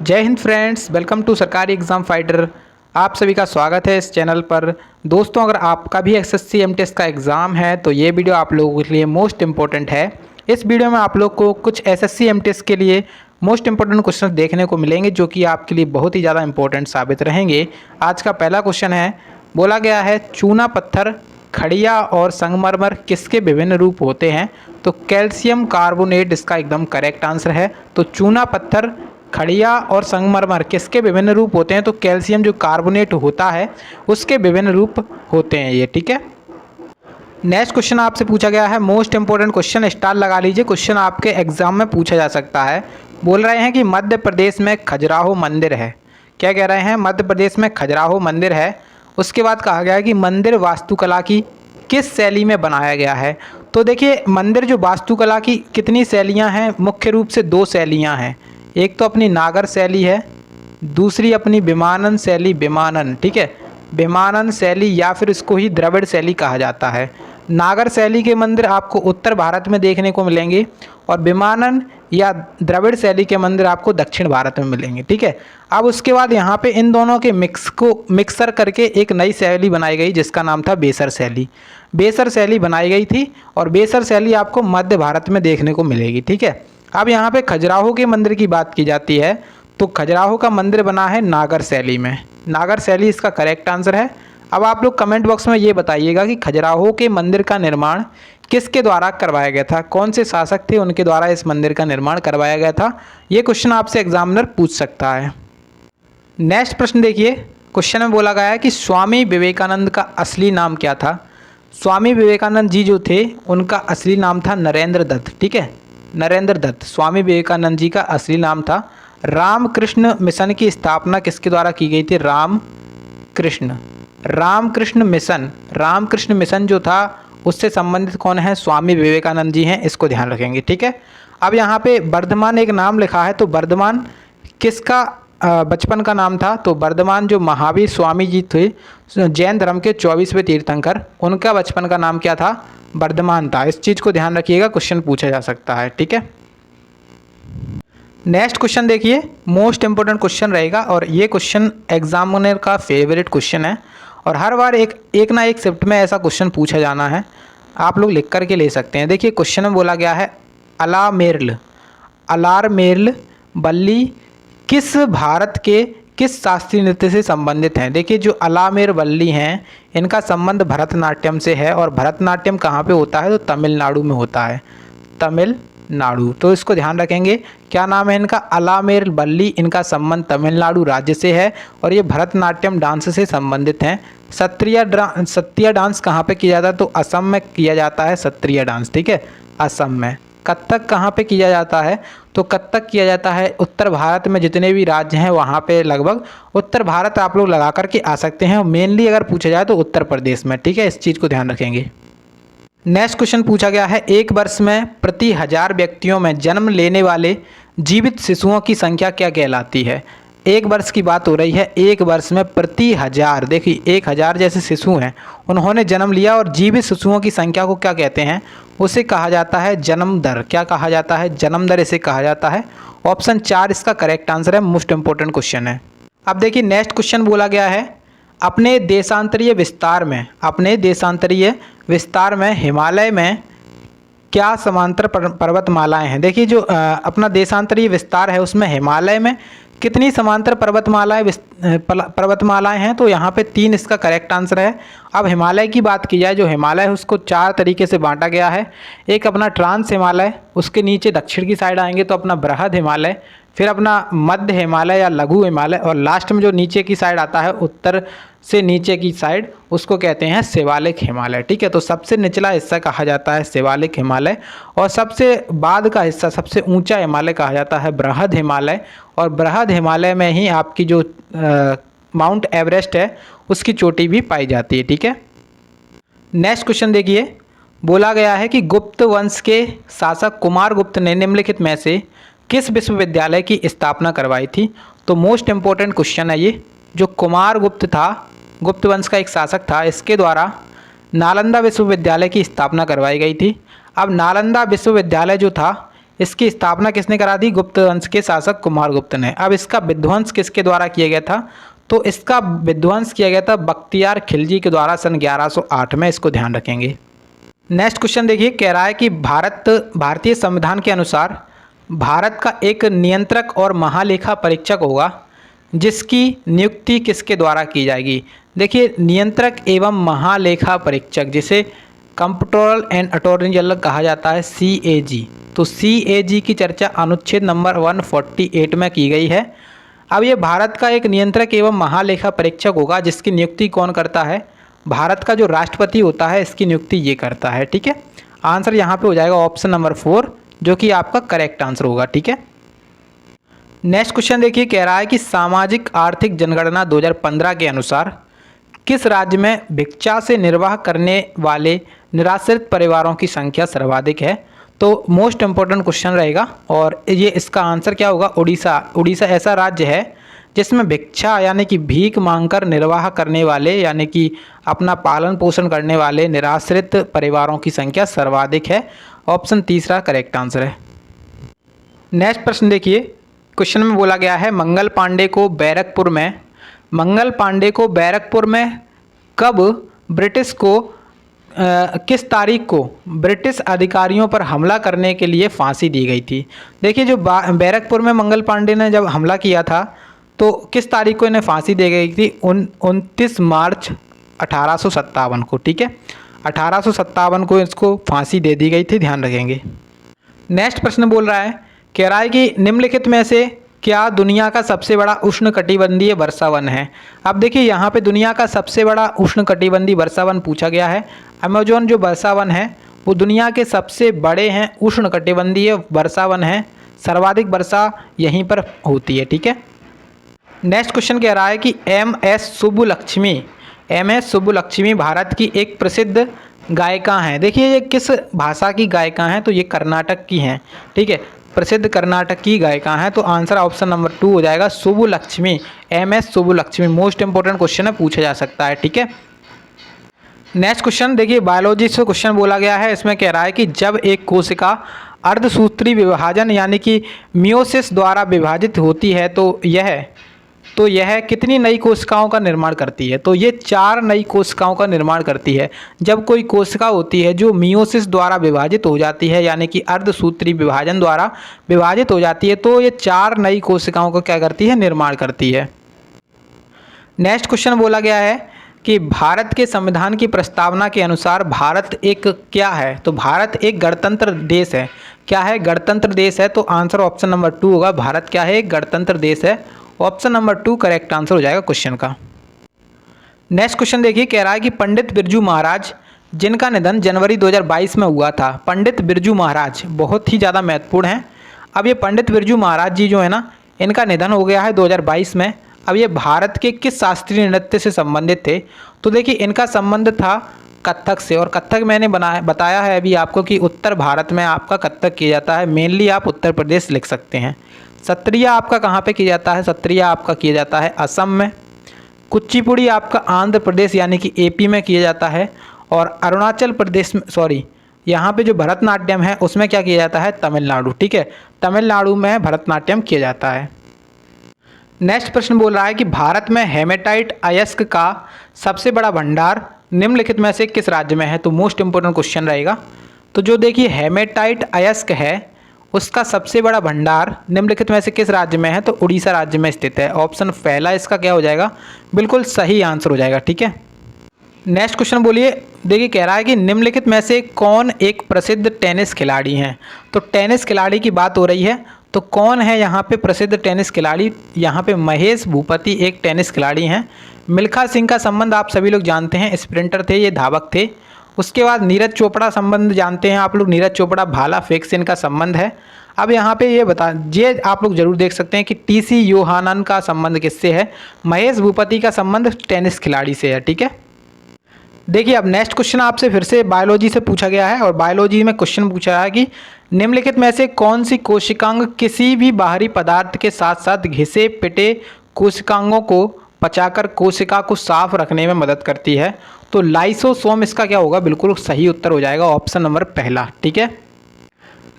जय Hind friends, welcome to सरकारी exam fighter. आप सभी का स्वागत है इस चैनल पर। दोस्तों, अगर आपका भी एसएससी एमटीएस का एग्ज़ाम है तो ये वीडियो आप लोगों के लिए मोस्ट इम्पोर्टेंट है। इस वीडियो में आप लोग को कुछ एसएससी एमटीएस के लिए मोस्ट इंपॉर्टेंट क्वेश्चन देखने को मिलेंगे जो कि आपके लिए बहुत ही ज़्यादा इंपॉर्टेंट साबित रहेंगे। आज का पहला क्वेश्चन है, बोला गया है चूना पत्थर, खड़िया और संगमरमर किसके विभिन्न रूप होते हैं? तो कैल्शियम कार्बोनेट इसका एकदम करेक्ट आंसर है। तो चूना पत्थर, खड़िया और संगमरमर किसके विभिन्न रूप होते हैं? तो कैल्शियम जो कार्बोनेट होता है उसके विभिन्न रूप होते हैं ये, ठीक है। नेक्स्ट क्वेश्चन आपसे पूछा गया है, मोस्ट इंपोर्टेंट क्वेश्चन, स्टार लगा लीजिए, क्वेश्चन आपके एग्जाम में पूछा जा सकता है। बोल रहे हैं कि मध्य प्रदेश में खजुराहो मंदिर है। क्या कह रहे हैं? मध्य प्रदेश में खजुराहो मंदिर है। उसके बाद कहा गया है कि मंदिर वास्तुकला की किस शैली में बनाया गया है? तो देखिए, मंदिर जो वास्तुकला की कितनी शैलियाँ हैं? मुख्य रूप से दो शैलियाँ हैं। एक तो अपनी नागर शैली है, दूसरी अपनी विमानन शैली, विमानन, ठीक है, विमानन शैली या फिर इसको ही द्रविड़ शैली कहा जाता है। नागर शैली के मंदिर आपको उत्तर भारत में देखने को मिलेंगे और विमानन या द्रविड़ शैली के मंदिर आपको दक्षिण भारत में मिलेंगे, ठीक है। अब उसके बाद यहाँ पे इन दोनों के मिक्सर करके एक नई शैली बनाई गई जिसका नाम था बेसर शैली। बेसर शैली बनाई गई थी और बेसर शैली आपको मध्य भारत में देखने को मिलेगी, ठीक है। अब यहाँ पे खजुराहो के मंदिर की बात की जाती है तो खजुराहो का मंदिर बना है नागर शैली में। नागर शैली इसका करेक्ट आंसर है। अब आप लोग कमेंट बॉक्स में ये बताइएगा कि खजुराहो के मंदिर का निर्माण किसके द्वारा करवाया गया था? कौन से शासक थे, उनके द्वारा इस मंदिर का निर्माण करवाया गया था? ये क्वेश्चन आपसे एग्जामिनर पूछ सकता है। नेक्स्ट प्रश्न देखिए, क्वेश्चन में बोला गया है कि स्वामी विवेकानंद का असली नाम क्या था? स्वामी विवेकानंद जी जो थे उनका असली नाम था नरेंद्र दत्त, ठीक है, नरेंद्र दत्त स्वामी विवेकानंद जी का असली नाम था। रामकृष्ण मिशन की स्थापना किसके द्वारा की गई थी? रामकृष्ण मिशन जो था उससे संबंधित कौन है? स्वामी विवेकानंद जी हैं, इसको ध्यान रखेंगे, ठीक है। अब यहाँ पे वर्धमान एक नाम लिखा है तो वर्धमान किसका बचपन का नाम था? तो वर्धमान जो महावीर स्वामी जी थे, जैन धर्म के 24वें तीर्थंकर, उनका बचपन का नाम क्या था? वर्धमान था। इस चीज़ को ध्यान रखिएगा, क्वेश्चन पूछा जा सकता है, ठीक है। नेक्स्ट क्वेश्चन देखिए, मोस्ट इंपोर्टेंट क्वेश्चन रहेगा और ये क्वेश्चन एग्जामिनर का फेवरेट क्वेश्चन है और हर बार एक ना एक शिफ्ट में ऐसा क्वेश्चन पूछा जाना है। आप लोग लिख करके ले सकते हैं। देखिए, क्वेश्चन में बोला गया है अलारमेर्ल बल्ली किस भारत के किस शास्त्रीय नृत्य से संबंधित हैं? देखिए, जो अलामेर वल्ली हैं इनका संबंध भरतनाट्यम से है और भरतनाट्यम कहाँ पे होता है? तो तमिलनाडु में होता है, तमिलनाडु। तो इसको ध्यान रखेंगे, क्या नाम है इनका? अलामेर वल्ली। इनका संबंध तमिलनाडु राज्य से है और ये भरतनाट्यम डांस से संबंधित हैं। सत्रिया डांस कहाँ पे किया जाता है? तो असम में किया जाता है सत्रिया डांस, ठीक है, असम में। कथक कहाँ पे किया जाता है? तो कथक किया जाता है उत्तर भारत में, जितने भी राज्य हैं वहाँ पे लगभग उत्तर भारत आप लोग लगा करके आ सकते हैं। मेनली अगर पूछा जाए तो उत्तर प्रदेश में, ठीक है, इस चीज़ को ध्यान रखेंगे। नेक्स्ट क्वेश्चन पूछा गया है, एक वर्ष में प्रति 1000 व्यक्तियों में जन्म लेने वाले जीवित शिशुओं की संख्या क्या कहलाती है? एक वर्ष की बात हो रही है, एक वर्ष में प्रति 1000, देखिए 1000 जैसे शिशु हैं उन्होंने जन्म लिया और जीवित शिशुओं की संख्या को क्या कहते हैं? उसे कहा जाता है जन्म दर। क्या कहा जाता है? जन्म दर इसे कहा जाता है। ऑप्शन 4 इसका करेक्ट आंसर है, मोस्ट इंपोर्टेंट क्वेश्चन है। अब देखिए, नेक्स्ट क्वेश्चन बोला गया है, अपने देशांतरीय विस्तार में हिमालय में क्या समांतर पर्वतमालाएं हैं? देखिए, जो अपना देशांतरीय विस्तार है उसमें हिमालय में कितनी समांतर पर्वतमालाएं हैं? तो यहाँ पे 3 इसका करेक्ट आंसर है। अब हिमालय की बात की जाए, जो हिमालय है उसको 4 तरीके से बांटा गया है। एक अपना ट्रांस हिमालय, उसके नीचे दक्षिण की साइड आएंगे तो अपना बृहद हिमालय, फिर अपना मध्य हिमालय या लघु हिमालय और लास्ट में जो नीचे की साइड आता है, उत्तर से नीचे की साइड, उसको कहते हैं शिवालिक हिमालय, ठीक है। तो सबसे निचला हिस्सा कहा जाता है शिवालिक हिमालय और सबसे बाद का हिस्सा, सबसे ऊंचा हिमालय कहा जाता है बृहद हिमालय। और बृहद हिमालय में ही आपकी जो माउंट एवरेस्ट है उसकी चोटी भी पाई जाती है, ठीक है। नेक्स्ट क्वेश्चन देखिए, बोला गया है कि गुप्त वंश के शासक कुमारगुप्त ने निम्नलिखित में से किस विश्वविद्यालय की स्थापना करवाई थी? तो मोस्ट इंपोर्टेंट क्वेश्चन है ये। जो कुमारगुप्त था, गुप्त वंश का एक शासक था, इसके द्वारा नालंदा विश्वविद्यालय की स्थापना करवाई गई थी। अब नालंदा विश्वविद्यालय जो था इसकी स्थापना किसने करा दी? गुप्त वंश के शासक कुमारगुप्त ने। अब इसका विध्वंस किसके द्वारा किया गया था? तो इसका विध्वंस किया गया था बख्तियार खिलजी के द्वारा सन 1108 में। इसको ध्यान रखेंगे। नेक्स्ट क्वेश्चन देखिए, कह रहा है कि भारतीय संविधान के अनुसार भारत का एक नियंत्रक और महालेखा परीक्षक होगा जिसकी नियुक्ति किसके द्वारा की जाएगी? देखिए, नियंत्रक एवं महालेखा परीक्षक जिसे कंप्ट्रोलर एंड अटॉर्नी जनरल कहा जाता है, CAG। तो CAG की चर्चा अनुच्छेद नंबर 148 में की गई है। अब ये भारत का एक नियंत्रक एवं महालेखा परीक्षक होगा जिसकी नियुक्ति कौन करता है? भारत का जो राष्ट्रपति होता है इसकी नियुक्ति ये करता है। ठीक है, आंसर यहाँ पे हो जाएगा ऑप्शन नंबर 4 जो कि आपका करेक्ट आंसर होगा। ठीक है, नेक्स्ट क्वेश्चन देखिए, कह रहा है कि सामाजिक आर्थिक जनगणना 2015 के अनुसार किस राज्य में भिक्षा से निर्वाह करने वाले निराश्रित परिवारों की संख्या सर्वाधिक है? तो मोस्ट इम्पोर्टेंट क्वेश्चन रहेगा और ये इसका आंसर क्या होगा? उड़ीसा। उड़ीसा ऐसा राज्य है जिसमें भिक्षा यानी कि भीख मांगकर निर्वाह करने वाले यानी कि अपना पालन पोषण करने वाले निराश्रित परिवारों की संख्या सर्वाधिक है। ऑप्शन तीसरा करेक्ट आंसर है। नेक्स्ट प्रश्न देखिए, क्वेश्चन में बोला गया है मंगल पांडे को बैरकपुर में कब ब्रिटिश को किस तारीख को ब्रिटिश अधिकारियों पर हमला करने के लिए फांसी दी गई थी? देखिए, जो बैरकपुर में मंगल पांडे ने जब हमला किया था तो किस तारीख को इन्हें फांसी दी गई थी? 29 मार्च 1857 को। ठीक है, 1857 को इसको फांसी दे दी गई थी, ध्यान रखेंगे। नेक्स्ट प्रश्न बोल रहा है, कह रहा है कि निम्नलिखित में से क्या दुनिया का सबसे बड़ा उष्णकटिबंधीय वर्षावन है? अब देखिए, यहाँ पे दुनिया का सबसे बड़ा उष्णकटिबंधीय वर्षावन पूछा गया है। अमेजोन जो वर्षावन है वो दुनिया के सबसे बड़े हैं उष्णकटिबंधीय वर्षावन हैं, सर्वाधिक वर्षा यहीं पर होती है। ठीक है, नेक्स्ट क्वेश्चन कह रहा है कि MS सुब्बुलक्ष्मी भारत की एक प्रसिद्ध गायिका हैं। देखिए, ये किस भाषा की गायिका हैं? तो ये कर्नाटक की हैं। ठीक है, प्रसिद्ध कर्नाटक की गायिका हैं। तो आंसर ऑप्शन नंबर 2 हो जाएगा, Subbulakshmi. MS Subbulakshmi most important question है, पूछा जा सकता है। ठीक है, नेक्स्ट क्वेश्चन देखिए, बायोलॉजी से क्वेश्चन बोला गया है। इसमें कह रहा है कि जब एक कोशिका अर्धसूत्री विभाजन यानी कि मियोसिस द्वारा विभाजित होती है तो यह कितनी नई कोशिकाओं का निर्माण करती है? तो ये 4 नई कोशिकाओं का निर्माण करती है। जब कोई कोशिका होती है जो मियोसिस द्वारा विभाजित हो जाती है यानी कि अर्धसूत्री विभाजन द्वारा विभाजित हो जाती है तो ये 4 नई कोशिकाओं का क्या करती है? निर्माण करती है। नेक्स्ट क्वेश्चन बोला गया है कि भारत के संविधान की प्रस्तावना के अनुसार भारत एक क्या है? तो भारत एक गणतंत्र देश है। क्या है? गणतंत्र देश है। तो आंसर ऑप्शन नंबर 2 होगा, भारत क्या है? एक गणतंत्र देश है। ऑप्शन नंबर 2 करेक्ट आंसर हो जाएगा क्वेश्चन का। नेक्स्ट क्वेश्चन देखिए, कह रहा है कि पंडित बिरजू महाराज जिनका निधन जनवरी 2022 में हुआ था, पंडित बिरजू महाराज बहुत ही ज़्यादा महत्वपूर्ण हैं। अब ये पंडित बिरजू महाराज जी जो है ना, इनका निधन हो गया है 2022 में। अब ये भारत के किस शास्त्रीय नृत्य से संबंधित थे? तो देखिए, इनका संबंध था कथक से, और कथक मैंने बताया है अभी आपको कि उत्तर भारत में आपका कथक किया जाता है। मेनली आप उत्तर प्रदेश लिख सकते हैं। सत्रिया आपका कहाँ पे किया जाता है? सत्रिया आपका किया जाता है असम में। कुचिपुड़ी आपका आंध्र प्रदेश यानी कि AP में किया जाता है। और अरुणाचल प्रदेश में, सॉरी, यहाँ पे जो भरतनाट्यम है उसमें क्या किया जाता है? तमिलनाडु। ठीक है, तमिलनाडु में भरतनाट्यम किया जाता है। नेक्स्ट प्रश्न बोल रहा है कि भारत में हेमेटाइट अयस्क का सबसे बड़ा भंडार निम्नलिखित में से किस राज्य में है? तो मोस्ट इंपोर्टेंट क्वेश्चन रहेगा। तो जो देखिए हेमेटाइट अयस्क है उसका सबसे बड़ा भंडार निम्नलिखित में से किस राज्य में है? तो उड़ीसा राज्य में स्थित है। ऑप्शन पहला इसका क्या हो जाएगा? बिल्कुल सही आंसर हो जाएगा। ठीक है, नेक्स्ट क्वेश्चन बोलिए, देखिए कह रहा है कि निम्नलिखित में से कौन एक प्रसिद्ध टेनिस खिलाड़ी हैं? तो टेनिस खिलाड़ी की बात हो रही है, तो कौन है यहाँ पे प्रसिद्ध टेनिस खिलाड़ी? यहाँ पे महेश भूपति एक टेनिस खिलाड़ी हैं। मिल्खा सिंह का संबंध आप सभी लोग जानते हैं, स्प्रिंटर थे, ये धावक थे। उसके बाद नीरज चोपड़ा संबंध जानते हैं आप लोग, नीरज चोपड़ा भाला फेंक से इनका संबंध है। अब यहाँ पे ये आप लोग जरूर देख सकते हैं कि TC योहानन का संबंध किससे है? महेश भूपति का संबंध टेनिस खिलाड़ी से है। ठीक है, देखिए अब नेक्स्ट क्वेश्चन आपसे फिर से बायोलॉजी से पूछा गया है, और बायोलॉजी में क्वेश्चन पूछा है कि निम्नलिखित में से कौन सी कोशिकांग किसी भी बाहरी पदार्थ के साथ साथ घिसे पिटे कोशिकांगों को पचाकर कोशिका को साफ रखने में मदद करती है? तो लाइसोसोम इसका क्या होगा? बिल्कुल सही उत्तर हो जाएगा, ऑप्शन नंबर पहला। ठीक है,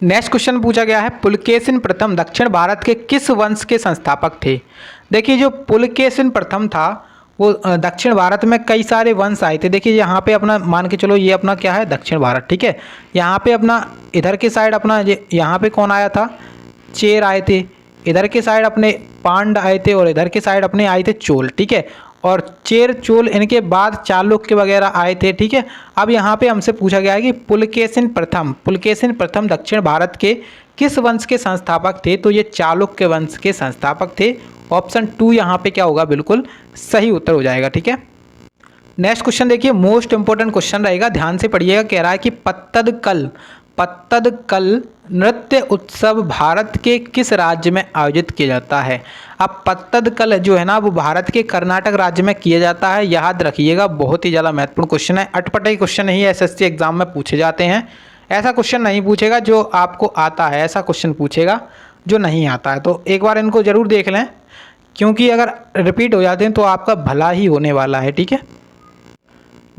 नेक्स्ट क्वेश्चन पूछा गया है, पुलकेशिन प्रथम दक्षिण भारत के किस वंश के संस्थापक थे। देखिए जो पुलकेशिन प्रथम था वो दक्षिण भारत में कई सारे वंश आए थे। देखिए यहाँ पे अपना मान के चलो ये अपना क्या है, दक्षिण भारत, ठीक है। यहाँ पे अपना इधर के साइड अपना यहाँ पे कौन आया था, चेर आए थे। इधर के साइड अपने पांड आए थे और इधर के साइड अपने आए थे चोल, ठीक है। और चेर चोल इनके बाद चालुक्य वगैरह आए थे, ठीक है। अब यहाँ पे हमसे पूछा गया है कि पुलकेशिन प्रथम दक्षिण भारत के किस वंश के संस्थापक थे। तो ये चालुक्य वंश के संस्थापक थे। ऑप्शन 2 यहाँ पे क्या होगा, बिल्कुल सही उत्तर हो जाएगा, ठीक है। नेक्स्ट क्वेश्चन देखिए, मोस्ट इंपोर्टेंट क्वेश्चन रहेगा, ध्यान से पढ़िएगा। कह रहा है कि पत्तदकल नृत्य उत्सव भारत के किस राज्य में आयोजित किया जाता है। अब पत्तदकल जो है ना वो भारत के कर्नाटक राज्य में किया जाता है, याद रखिएगा। बहुत ही ज़्यादा महत्वपूर्ण क्वेश्चन है, अटपटे क्वेश्चन ही एसएससी एग्जाम में पूछे जाते हैं। ऐसा क्वेश्चन नहीं पूछेगा जो आपको आता है, ऐसा क्वेश्चन पूछेगा जो नहीं आता है। तो एक बार इनको ज़रूर देख लें, क्योंकि अगर रिपीट हो जाते हैं तो आपका भला ही होने वाला है, ठीक है।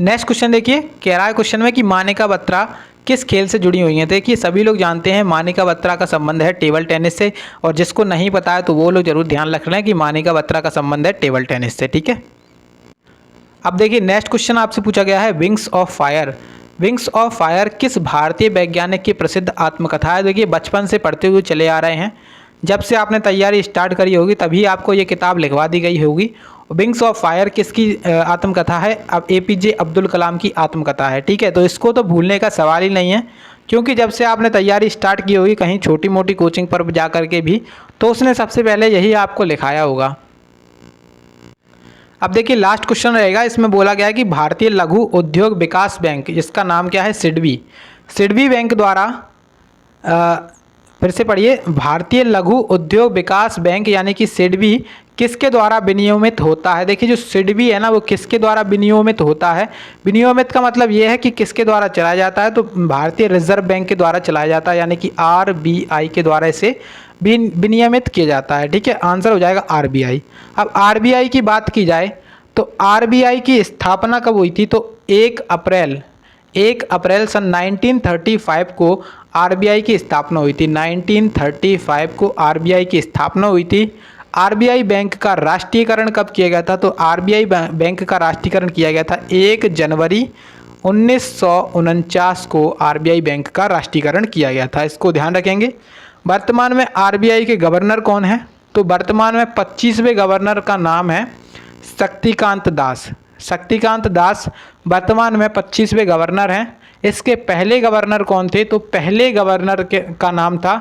नेक्स्ट क्वेश्चन देखिए, कह रहा है क्वेश्चन में कि मानिका बत्रा किस खेल से जुड़ी हुई हैं। देखिए सभी लोग जानते हैं मानिका बत्रा का संबंध है टेबल टेनिस से, और जिसको नहीं पता है तो वो लोग जरूर ध्यान रख लें कि मानिका बत्रा का संबंध है टेबल टेनिस से, ठीक है। अब देखिए नेक्स्ट क्वेश्चन आपसे पूछा गया है, विंग्स ऑफ फायर किस भारतीय वैज्ञानिक की प्रसिद्ध आत्मकथा है। देखिए बचपन से पढ़ते हुए चले आ रहे हैं, जब से आपने तैयारी स्टार्ट करी होगी तभी आपको ये किताब लिखवा दी गई होगी। विंग्स ऑफ फायर किसकी आत्मकथा है। अब एपीजे अब्दुल कलाम की आत्मकथा है, ठीक है। तो इसको तो भूलने का सवाल ही नहीं है, क्योंकि जब से आपने तैयारी स्टार्ट की होगी कहीं छोटी मोटी कोचिंग पर जा कर के भी, तो उसने सबसे पहले यही आपको लिखाया होगा। अब देखिए लास्ट क्वेश्चन रहेगा, इसमें बोला गया है कि भारतीय लघु उद्योग विकास बैंक, जिसका नाम क्या है, सिडबी बैंक द्वारा फिर से पढ़िए, भारतीय लघु उद्योग विकास बैंक यानी कि सिडबी किसके द्वारा विनियमित होता है। देखिए जो सिडबी है ना वो किसके द्वारा विनियमित होता है। विनियमित का मतलब ये है कि किसके द्वारा चलाया जाता है, तो भारतीय रिजर्व बैंक के द्वारा चलाया जाता है, यानी कि आरबीआई के द्वारा इसे विनियमित किया जाता है, ठीक है। आंसर हो जाएगा आरबीआई। अब आरबीआई की बात की जाए तो आरबीआई की स्थापना कब हुई थी, तो 1 अप्रैल सन 1935 को आरबीआई की स्थापना हुई थी। 1935 को आरबीआई की स्थापना हुई थी। आरबीआई बैंक का राष्ट्रीयकरण कब किया गया था, तो आरबीआई बैंक का राष्ट्रीयकरण किया गया था 1 जनवरी 1949 को आरबीआई बैंक का राष्ट्रीयकरण किया गया था, इसको ध्यान रखेंगे। वर्तमान में आरबीआई के गवर्नर कौन है, तो वर्तमान में 25वें गवर्नर का नाम है शक्तिकांत दास वर्तमान में 25वें गवर्नर हैं। इसके पहले गवर्नर कौन थे, तो पहले गवर्नर का नाम था,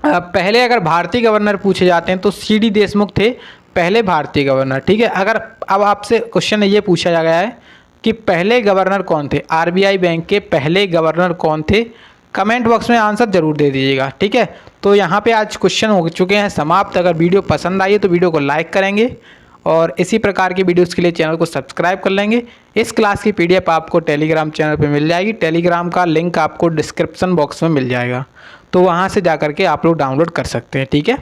पहले अगर भारतीय गवर्नर पूछे जाते हैं तो सीडी देशमुख थे पहले भारतीय गवर्नर, ठीक है। अगर अब आपसे क्वेश्चन ये पूछा जा गया है कि पहले गवर्नर कौन थे, आरबीआई बैंक के पहले गवर्नर कौन थे, कमेंट बॉक्स में आंसर जरूर दे दीजिएगा, ठीक है। तो यहाँ पे आज क्वेश्चन हो चुके हैं समाप्त। अगर वीडियो पसंद आई है तो वीडियो को लाइक करेंगे और इसी प्रकार की वीडियोस के लिए चैनल को सब्सक्राइब कर लेंगे। इस क्लास की पीडीएफ आपको टेलीग्राम चैनल पे मिल जाएगी, टेलीग्राम का लिंक आपको डिस्क्रिप्शन बॉक्स में मिल जाएगा, तो वहाँ से जा कर के आप लोग डाउनलोड कर सकते हैं, ठीक है।